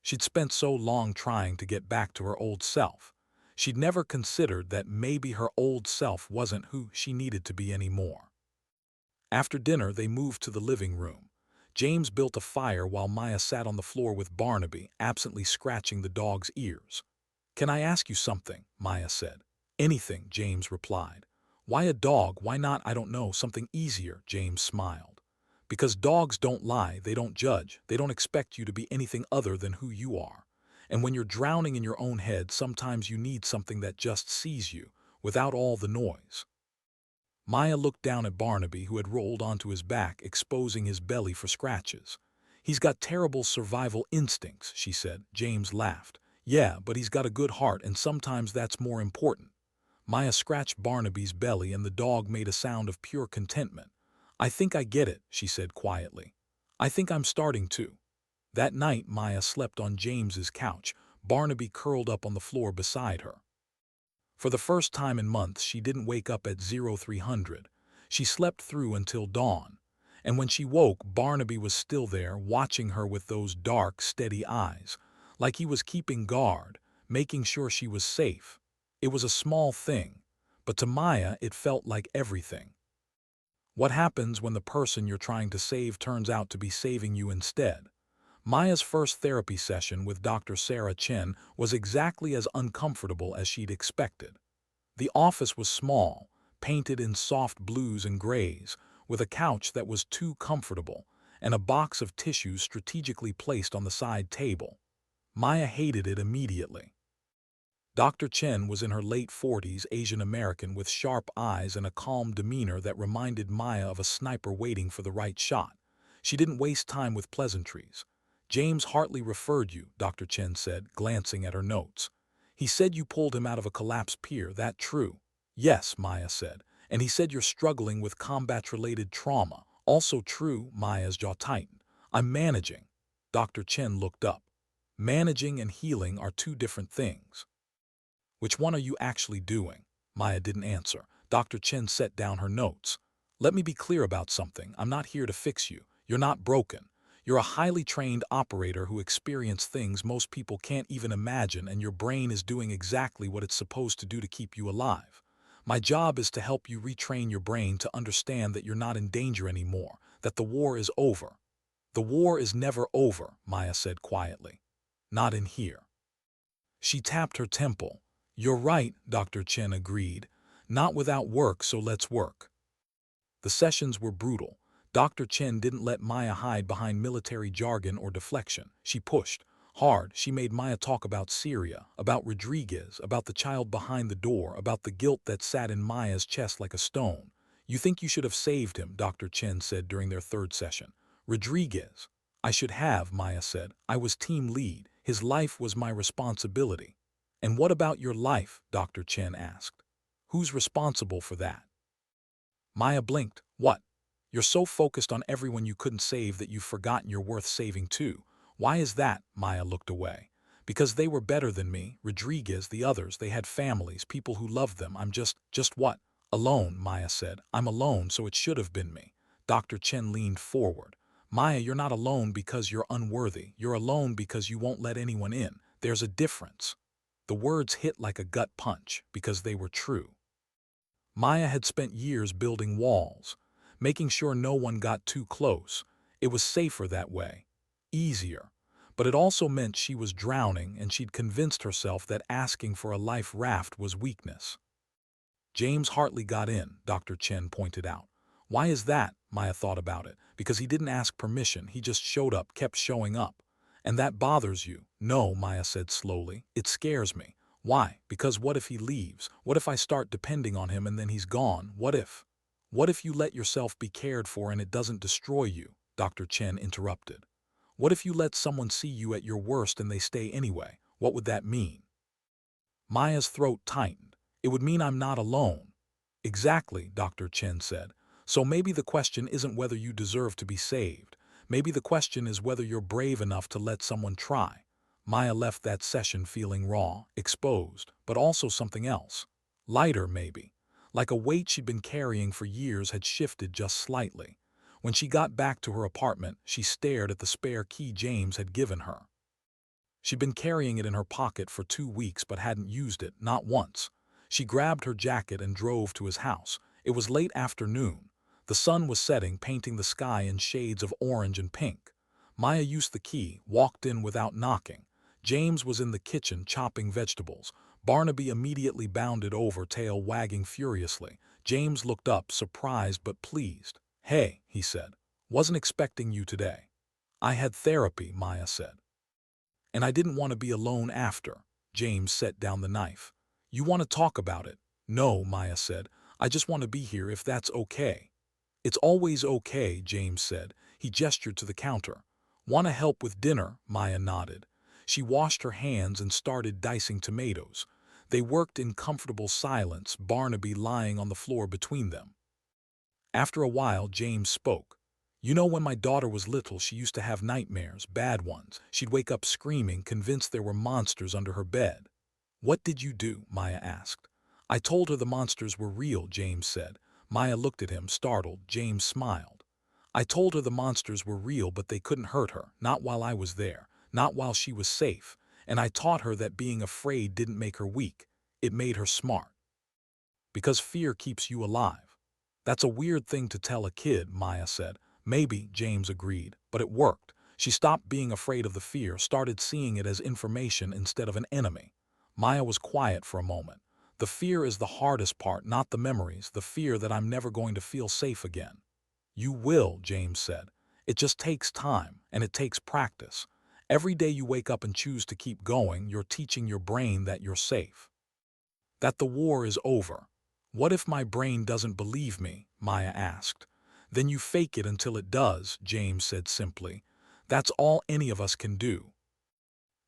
She'd spent so long trying to get back to her old self. She'd never considered that maybe her old self wasn't who she needed to be anymore. After dinner, they moved to the living room. James built a fire while Maya sat on the floor with Barnaby, absently scratching the dog's ears. Can I ask you something? Maya said. Anything, James replied. Why a dog? Why not, I don't know, something easier? James smiled. Because dogs don't lie, they don't judge, they don't expect you to be anything other than who you are. And when you're drowning in your own head, sometimes you need something that just sees you, without all the noise. Maya looked down at Barnaby, who had rolled onto his back, exposing his belly for scratches. He's got terrible survival instincts, she said. James laughed. Yeah, but he's got a good heart, and sometimes that's more important. Maya scratched Barnaby's belly, and the dog made a sound of pure contentment. I think I get it, she said quietly. I think I'm starting to. That night, Maya slept on James's couch, Barnaby curled up on the floor beside her. For the first time in months, she didn't wake up at 0300. She slept through until dawn. And when she woke, Barnaby was still there, watching her with those dark, steady eyes, like he was keeping guard, making sure she was safe. It was a small thing, but to Maya it felt like everything. What happens when the person you're trying to save turns out to be saving you instead? Maya's first therapy session with Dr. Sarah Chen was exactly as uncomfortable as she'd expected. The office was small, painted in soft blues and grays, with a couch that was too comfortable, and a box of tissues strategically placed on the side table. Maya hated it immediately. Dr. Chen was in her late 40s, Asian American with sharp eyes and a calm demeanor that reminded Maya of a sniper waiting for the right shot. She didn't waste time with pleasantries. James Hartley referred you, Dr. Chen said, glancing at her notes. He said you pulled him out of a collapsed pier, that true? Yes, Maya said. And he said you're struggling with combat-related trauma. Also true, Maya's jaw tightened. I'm managing. Dr. Chen looked up. Managing and healing are two different things. Which one are you actually doing? Maya didn't answer. Dr. Chen set down her notes. Let me be clear about something. I'm not here to fix you. You're not broken. You're a highly trained operator who experienced things most people can't even imagine, and your brain is doing exactly what it's supposed to do to keep you alive. My job is to help you retrain your brain to understand that you're not in danger anymore, that the war is over. The war is never over, Maya said quietly. Not in here. She tapped her temple. You're right, Dr. Chen agreed. Not without work, so let's work. The sessions were brutal. Dr. Chen didn't let Maya hide behind military jargon or deflection. She pushed. Hard, she made Maya talk about Syria, about Rodriguez, about the child behind the door, about the guilt that sat in Maya's chest like a stone. You think you should have saved him, Dr. Chen said during their third session. Rodriguez. I should have, Maya said. I was team lead. His life was my responsibility. And what about your life? Dr. Chen asked. Who's responsible for that? Maya blinked. What? You're so focused on everyone you couldn't save that you've forgotten you're worth saving too. Why is that? Maya looked away. Because they were better than me, Rodriguez, the others, they had families, people who loved them. I'm just what? Alone, Maya said. I'm alone, so it should have been me. Dr. Chen leaned forward. Maya, you're not alone because you're unworthy. You're alone because you won't let anyone in. There's a difference. The words hit like a gut punch because they were true. Maya had spent years building walls, making sure no one got too close. It was safer that way, easier. But it also meant she was drowning, and she'd convinced herself that asking for a life raft was weakness. James Hartley got in, Dr. Chen pointed out. Why is that? Maya thought about it. Because he didn't ask permission, he just showed up, kept showing up. And that bothers you? No, Maya said slowly. It scares me. Why? Because what if he leaves? What if I start depending on him and then he's gone? What if? What if you let yourself be cared for and it doesn't destroy you? Dr. Chen interrupted. What if you let someone see you at your worst and they stay anyway? What would that mean? Maya's throat tightened. It would mean I'm not alone. Exactly, Dr. Chen said. So maybe the question isn't whether you deserve to be saved. Maybe the question is whether you're brave enough to let someone try. Maya left that session feeling raw, exposed, but also something else. Lighter, maybe. Like a weight she'd been carrying for years had shifted just slightly. When she got back to her apartment, she stared at the spare key James had given her. She'd been carrying it in her pocket for 2 weeks but hadn't used it, not once. She grabbed her jacket and drove to his house. It was late afternoon. The sun was setting, painting the sky in shades of orange and pink. Maya used the key, walked in without knocking. James was in the kitchen chopping vegetables. Barnaby immediately bounded over, tail wagging furiously. James looked up, surprised but pleased. Hey, he said. Wasn't expecting you today. I had therapy, Maya said. And I didn't want to be alone after. James set down the knife. You want to talk about it? No, Maya said. I just want to be here if that's okay. It's always okay, James said. He gestured to the counter. Want to help with dinner? Maya nodded. She washed her hands and started dicing tomatoes. They worked in comfortable silence, Barnaby lying on the floor between them. After a while, James spoke. You know, when my daughter was little, she used to have nightmares, bad ones. She'd wake up screaming, convinced there were monsters under her bed. What did you do? Maya asked. I told her the monsters were real, James said. Maya looked at him, startled. James smiled. I told her the monsters were real, but they couldn't hurt her, not while I was there, not while she was safe. And I taught her that being afraid didn't make her weak. It made her smart. Because fear keeps you alive. That's a weird thing to tell a kid, Maya said. Maybe, James agreed, but it worked. She stopped being afraid of the fear, started seeing it as information instead of an enemy. Maya was quiet for a moment. The fear is the hardest part, not the memories, the fear that I'm never going to feel safe again. You will, James said. It just takes time, and it takes practice. Every day you wake up and choose to keep going, you're teaching your brain that you're safe. That the war is over. What if my brain doesn't believe me? Maya asked. Then you fake it until it does, James said simply. That's all any of us can do.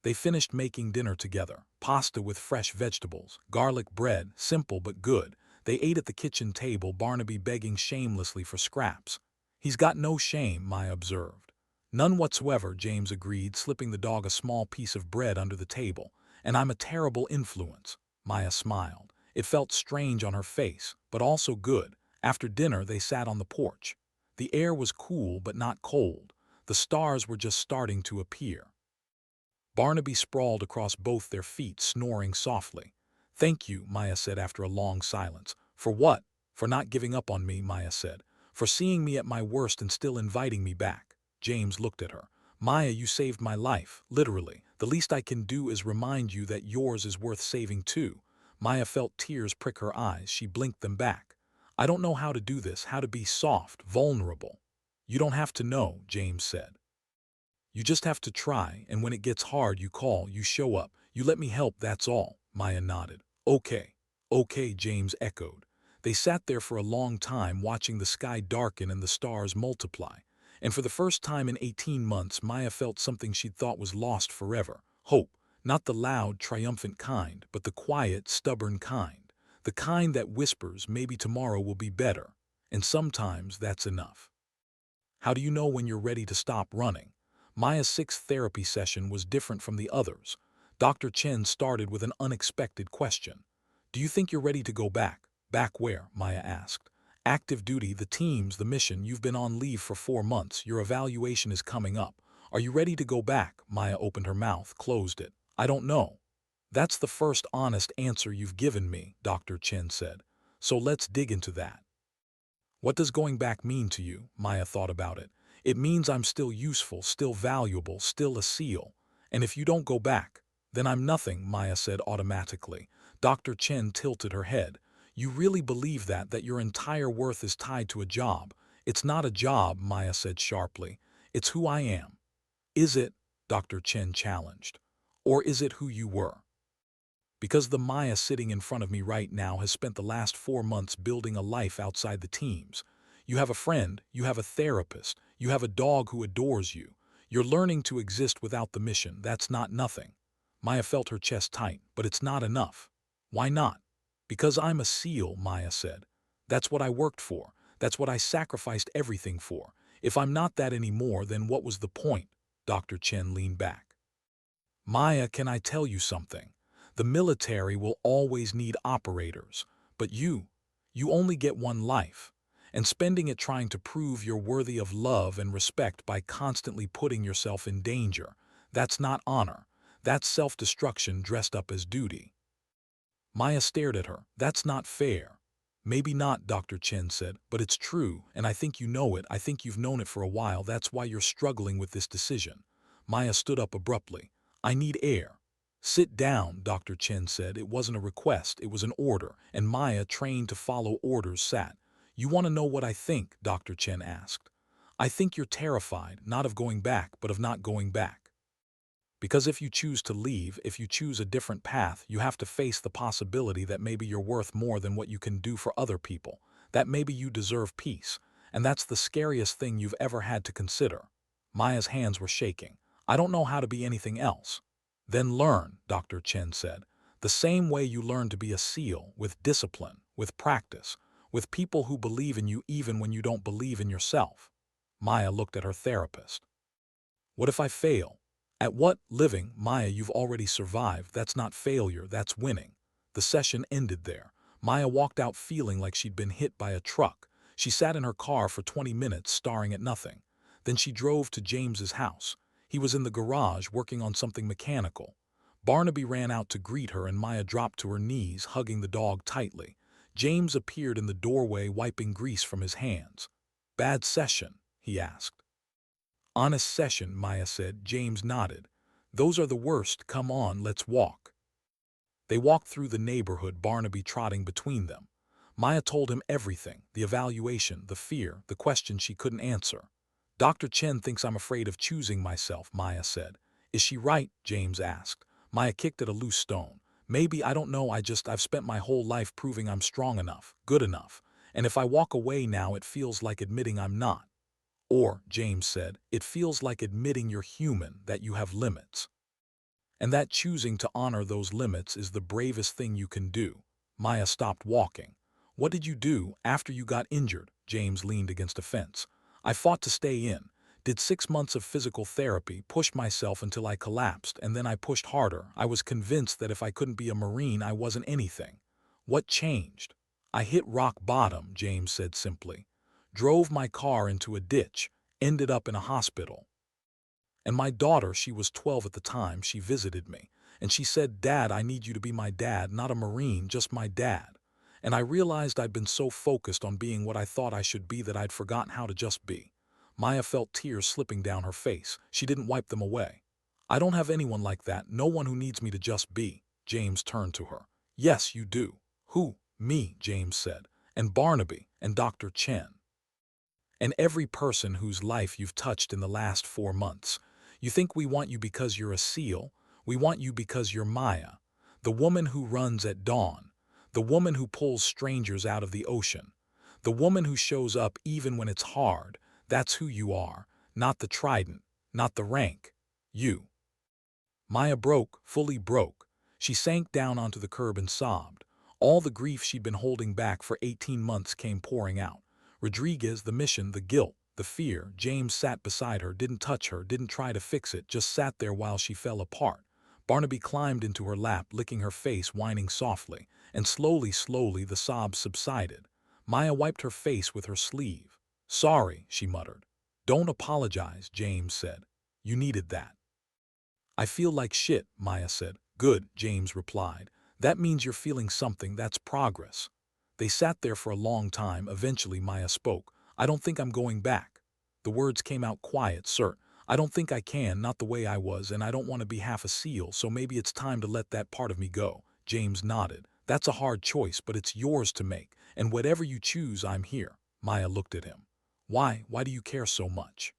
They finished making dinner together, pasta with fresh vegetables, garlic bread, simple but good. They ate at the kitchen table, Barnaby begging shamelessly for scraps. "He's got no shame," Maya observed. "None whatsoever," James agreed, slipping the dog a small piece of bread under the table. "And I'm a terrible influence." Maya smiled. It felt strange on her face, but also good. After dinner, they sat on the porch. The air was cool but not cold. The stars were just starting to appear. Barnaby sprawled across both their feet, snoring softly. "Thank you," Maya said after a long silence. "For what?" "For not giving up on me," Maya said. "For seeing me at my worst and still inviting me back." James looked at her. "Maya, you saved my life, literally. The least I can do is remind you that yours is worth saving too." Maya felt tears prick her eyes. She blinked them back. "I don't know how to do this, how to be soft, vulnerable." "You don't have to know," James said. "You just have to try, and when it gets hard you call, you show up, you let me help, that's all." Maya nodded. "Okay. Okay," James echoed. They sat there for a long time, watching the sky darken and the stars multiply. And for the first time in 18 months, Maya felt something she'd thought was lost forever. Hope. Not the loud, triumphant kind, but the quiet, stubborn kind. The kind that whispers, maybe tomorrow will be better. And sometimes that's enough. How do you know when you're ready to stop running? Maya's sixth therapy session was different from the others. Dr. Chen started with an unexpected question. "Do you think you're ready to go back?" "Back where?" Maya asked. "Active duty, the teams, the mission. You've been on leave for 4 months. Your evaluation is coming up. Are you ready to go back?" Maya opened her mouth, closed it. "I don't know." "That's the first honest answer you've given me," Dr. Chen said. "So let's dig into that. What does going back mean to you?" Maya thought about it. "It means I'm still useful, still valuable, still a SEAL. And if you don't go back, then I'm nothing," Maya said automatically. Dr. Chen tilted her head. "You really believe that your entire worth is tied to a job?" "It's not a job," Maya said sharply. "It's who I am." "Is it?" Dr. Chen challenged. "Or is it who you were?" Because the Maya sitting in front of me right now has spent the last 4 months building a life outside the teams. You have a friend, you have a therapist, you have a dog who adores you. You're learning to exist without the mission. That's not nothing. Maya felt her chest tight, but it's not enough. Why not? Because I'm a SEAL, Maya said. That's what I worked for. That's what I sacrificed everything for. If I'm not that anymore, then what was the point? Dr. Chen leaned back. Maya, can I tell you something? The military will always need operators, but you only get one life. And spending it trying to prove you're worthy of love and respect by constantly putting yourself in danger, that's not honor. That's self-destruction dressed up as duty. Maya stared at her. That's not fair. Maybe not, Dr. Chen said, but it's true, and I think you know it. I think you've known it for a while. That's why you're struggling with this decision. Maya stood up abruptly. I need air. Sit down, Dr. Chen said. It wasn't a request, it was an order, and Maya, trained to follow orders, sat. You want to know what I think? Dr. Chen asked. I think you're terrified, not of going back, but of not going back. Because if you choose to leave, if you choose a different path, you have to face the possibility that maybe you're worth more than what you can do for other people, that maybe you deserve peace, and that's the scariest thing you've ever had to consider. Maya's hands were shaking. I don't know how to be anything else. Then learn, Dr. Chen said. The same way you learn to be a SEAL, with discipline, with practice, with people who believe in you even when you don't believe in yourself. Maya looked at her therapist. What if I fail? At what? Living? Maya, you've already survived. That's not failure, that's winning. The session ended there. Maya walked out feeling like she'd been hit by a truck. She sat in her car for 20 minutes staring at nothing. Then she drove to James's house. He was in the garage working on something mechanical. Barnaby ran out to greet her and Maya dropped to her knees, hugging the dog tightly. James appeared in the doorway, wiping grease from his hands. Bad session? He asked. Honest session, Maya said. James nodded. Those are the worst. Come on, let's walk. They walked through the neighborhood, Barnaby trotting between them. Maya told him everything, the evaluation, the fear, the questions she couldn't answer. Dr. Chen thinks I'm afraid of choosing myself, Maya said. Is she right? James asked. Maya kicked at a loose stone. Maybe, I don't know, I've spent my whole life proving I'm strong enough, good enough. And if I walk away now, it feels like admitting I'm not. Or, James said, it feels like admitting you're human, that you have limits. And that choosing to honor those limits is the bravest thing you can do. Maya stopped walking. What did you do after you got injured? James leaned against a fence. I fought to stay in. Did 6 months of physical therapy, pushed myself until I collapsed, and then I pushed harder. I was convinced that if I couldn't be a Marine, I wasn't anything. What changed? I hit rock bottom, James said simply. Drove my car into a ditch, ended up in a hospital. And my daughter, she was 12 at the time, she visited me. And she said, Dad, I need you to be my dad, not a Marine, just my dad. And I realized I'd been so focused on being what I thought I should be that I'd forgotten how to just be. Maya felt tears slipping down her face. She didn't wipe them away. I don't have anyone like that, no one who needs me to just be. James turned to her. Yes, you do. Who? Me, James said. And Barnaby, and Dr. Chen. And every person whose life you've touched in the last 4 months. You think we want you because you're a SEAL. We want you because you're Maya, the woman who runs at dawn, the woman who pulls strangers out of the ocean, the woman who shows up even when it's hard. That's who you are, not the trident, not the rank. You. Maya broke, fully broke. She sank down onto the curb and sobbed. All the grief she'd been holding back for 18 months came pouring out. Rodriguez, the mission, the guilt, the fear. James sat beside her, didn't touch her, didn't try to fix it, just sat there while she fell apart. Barnaby climbed into her lap, licking her face, whining softly, and slowly the sobs subsided. Maya wiped her face with her sleeve. Sorry, she muttered. Don't apologize, James said. You needed that. I feel like shit, Maya said. Good, James replied. That means you're feeling something, that's progress. They sat there for a long time. Eventually Maya spoke. I don't think I'm going back. The words came out quiet, sir. I don't think I can, not the way I was, and I don't want to be half a SEAL, so maybe it's time to let that part of me go. James nodded. That's a hard choice, but it's yours to make, and whatever you choose, I'm here. Maya looked at him. Why? Why do you care so much?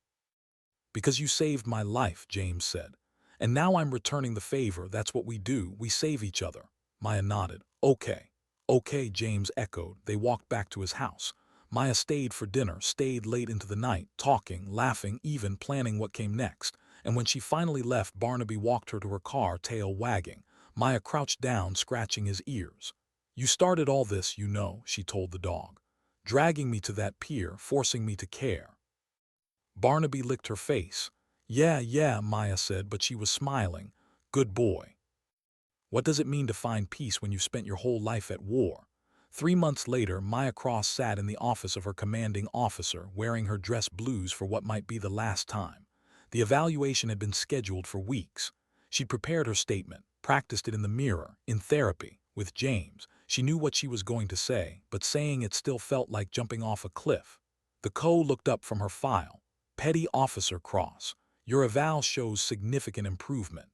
Because you saved my life, James said. And now I'm returning the favor. That's what we do. We save each other. Maya nodded. Okay. Okay, James echoed. They walked back to his house. Maya stayed for dinner, stayed late into the night, talking, laughing, even planning what came next. And when she finally left, Barnaby walked her to her car, tail wagging. Maya crouched down, scratching his ears. You started all this, you know, she told the dog. Dragging me to that pier, forcing me to care. Barnaby licked her face. Yeah, Maya said, but she was smiling. Good boy. What does it mean to find peace when you've spent your whole life at war? 3 months later, Maya Cross sat in the office of her commanding officer, wearing her dress blues for what might be the last time. The evaluation had been scheduled for weeks. She'd prepared her statement, practiced it in the mirror, in therapy, with James. She knew what she was going to say, but saying it still felt like jumping off a cliff. The co looked up from her file. Petty Officer Cross, your eval shows significant improvement.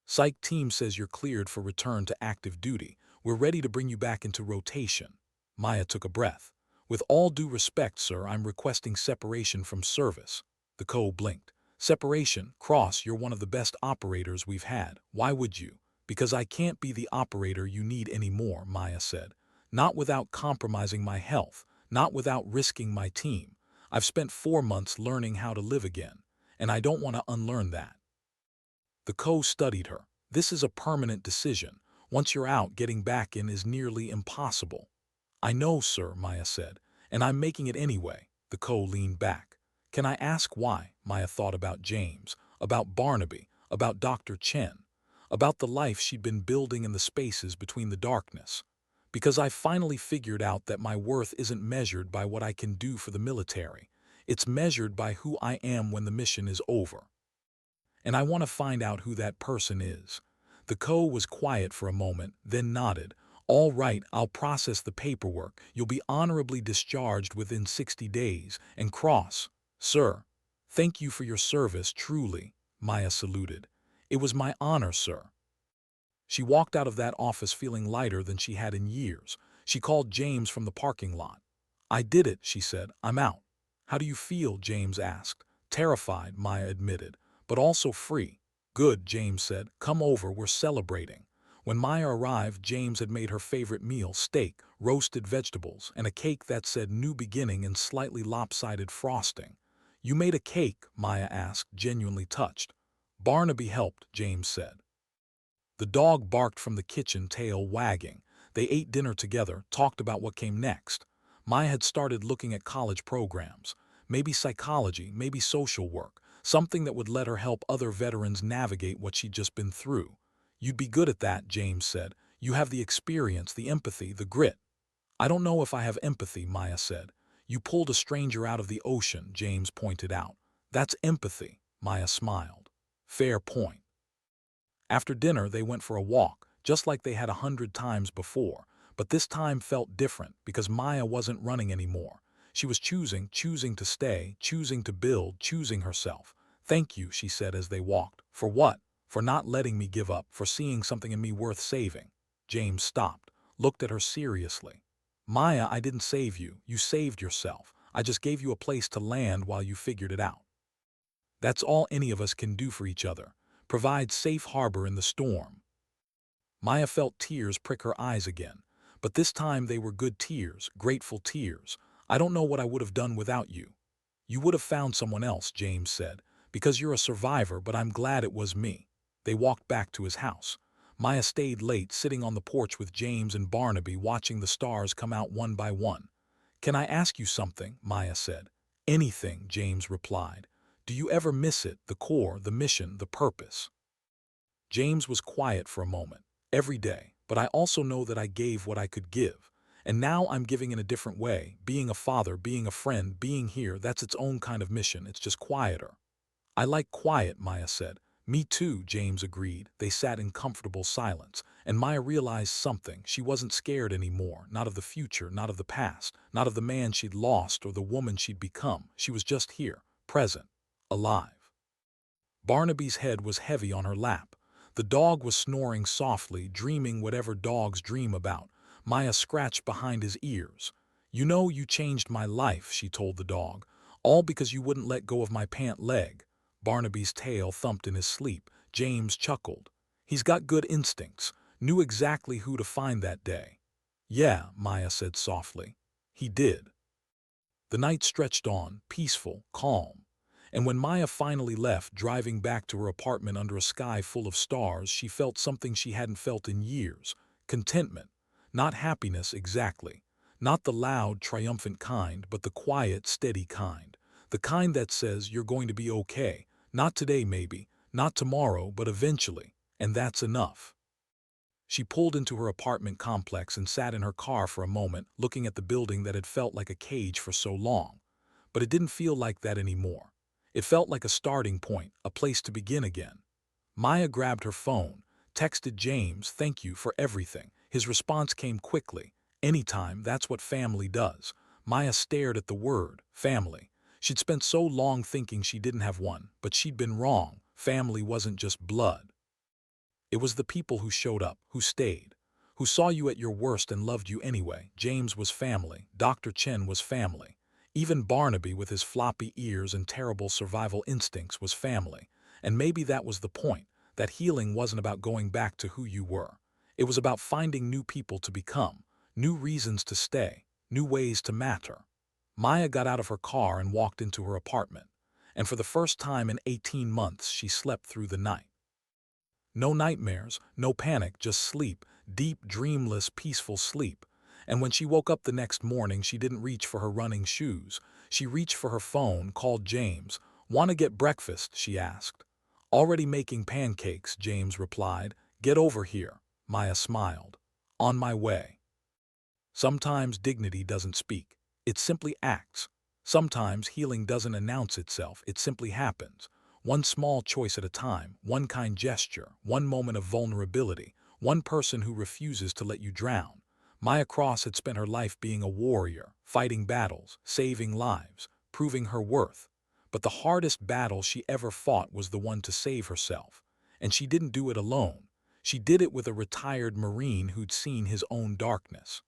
Psych team says you're cleared for return to active duty. We're ready to bring you back into rotation. Maya took a breath. With all due respect, sir, I'm requesting separation from service. The co blinked. Separation? Cross, you're one of the best operators we've had. Why would you? Because I can't be the operator you need anymore, Maya said. Not without compromising my health, not without risking my team. I've spent 4 months learning how to live again, and I don't want to unlearn that. The co studied her. This is a permanent decision. Once you're out, getting back in is nearly impossible. I know, sir, Maya said, and I'm making it anyway. The co leaned back. Can I ask why? Maya thought about James, about Barnaby, about Dr. Chen, about the life she'd been building in the spaces between the darkness. Because I finally figured out that my worth isn't measured by what I can do for the military. It's measured by who I am when the mission is over. And I want to find out who that person is. The co was quiet for a moment, then nodded. All right, I'll process the paperwork. You'll be honorably discharged within 60 days. And Cross, sir, thank you for your service, truly, Maya saluted. It was my honor, sir. She walked out of that office feeling lighter than she had in years. She called James from the parking lot. I did it, she said. I'm out. How do you feel? James asked. Terrified, Maya admitted, but also free. Good, James said. Come over, we're celebrating. When Maya arrived, James had made her favorite meal, steak, roasted vegetables, and a cake that said new beginning in slightly lopsided frosting. You made a cake? Maya asked, genuinely touched. Barnaby helped, James said. The dog barked from the kitchen, tail wagging. They ate dinner together, talked about what came next. Maya had started looking at college programs, maybe psychology, maybe social work, something that would let her help other veterans navigate what she'd just been through. "You'd be good at that," James said. "You have the experience, the empathy, the grit." "I don't know if I have empathy," Maya said. "You pulled a stranger out of the ocean," James pointed out. "That's empathy," Maya smiled. "Fair point." After dinner, they went for a walk, just like they had 100 times before, but this time felt different because Maya wasn't running anymore. She was choosing to stay, choosing to build, choosing herself. "Thank you," she said as they walked. "For what?" "For not letting me give up, for seeing something in me worth saving." James stopped, looked at her seriously. "Maya, I didn't save you. You saved yourself. I just gave you a place to land while you figured it out. That's all any of us can do for each other. Provide safe harbor in the storm." Maya felt tears prick her eyes again, but this time they were good tears, grateful tears. "I don't know what I would have done without you." "You would have found someone else," James said, "because you're a survivor, but I'm glad it was me." They walked back to his house. Maya stayed late, sitting on the porch with James and Barnaby, watching the stars come out one by one. "Can I ask you something?" Maya said. "Anything," James replied. "Do you ever miss it, the core, the mission, the purpose?" James was quiet for a moment. "Every day, but I also know that I gave what I could give. And now I'm giving in a different way, being a father, being a friend, being here, that's its own kind of mission, it's just quieter." "I like quiet," Maya said. "Me too," James agreed. They sat in comfortable silence, and Maya realized something. She wasn't scared anymore, not of the future, not of the past, not of the man she'd lost or the woman she'd become. She was just here, present, alive. Barnaby's head was heavy on her lap. The dog was snoring softly, dreaming whatever dogs dream about. Maya scratched behind his ears. "You know, you changed my life," she told the dog. "All because you wouldn't let go of my pant leg." Barnaby's tail thumped in his sleep. James chuckled. "He's got good instincts. Knew exactly who to find that day." "Yeah," Maya said softly. "He did." The night stretched on, peaceful, calm. And when Maya finally left, driving back to her apartment under a sky full of stars, she felt something she hadn't felt in years. Contentment. Not happiness exactly. Not the loud, triumphant kind, but the quiet, steady kind. The kind that says you're going to be okay. Not today maybe, not tomorrow, but eventually. And that's enough. She pulled into her apartment complex and sat in her car for a moment, looking at the building that had felt like a cage for so long. But it didn't feel like that anymore. It felt like a starting point, a place to begin again. Maya grabbed her phone, texted James, "Thank you for everything." His response came quickly. "Anytime, that's what family does." Maya stared at the word, family. She'd spent so long thinking she didn't have one, but she'd been wrong. Family wasn't just blood. It was the people who showed up, who stayed, who saw you at your worst and loved you anyway. James was family. Dr. Chen was family. Even Barnaby, with his floppy ears and terrible survival instincts, was family. And maybe that was the point, that healing wasn't about going back to who you were. It was about finding new people to become, new reasons to stay, new ways to matter. Maya got out of her car and walked into her apartment. And for the first time in 18 months, she slept through the night. No nightmares, no panic, just sleep, deep, dreamless, peaceful sleep. And when she woke up the next morning, she didn't reach for her running shoes. She reached for her phone, called James. "Want to get breakfast?" she asked. "Already making pancakes," James replied. "Get over here." Maya smiled. "On my way." Sometimes dignity doesn't speak. It simply acts. Sometimes healing doesn't announce itself. It simply happens. One small choice at a time, one kind gesture, one moment of vulnerability, one person who refuses to let you drown. Maya Cross had spent her life being a warrior, fighting battles, saving lives, proving her worth. But the hardest battle she ever fought was the one to save herself. And she didn't do it alone. She did it with a retired Marine who'd seen his own darkness.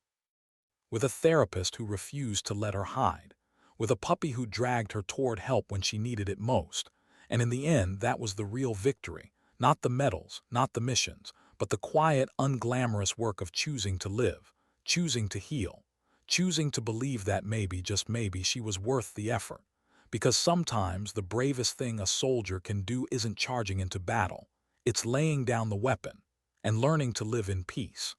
With a therapist who refused to let her hide. With a puppy who dragged her toward help when she needed it most. And in the end, that was the real victory. Not the medals, not the missions, but the quiet, unglamorous work of choosing to live, choosing to heal, choosing to believe that maybe, just maybe, she was worth the effort. Because sometimes the bravest thing a soldier can do isn't charging into battle. It's laying down the weapon and learning to live in peace.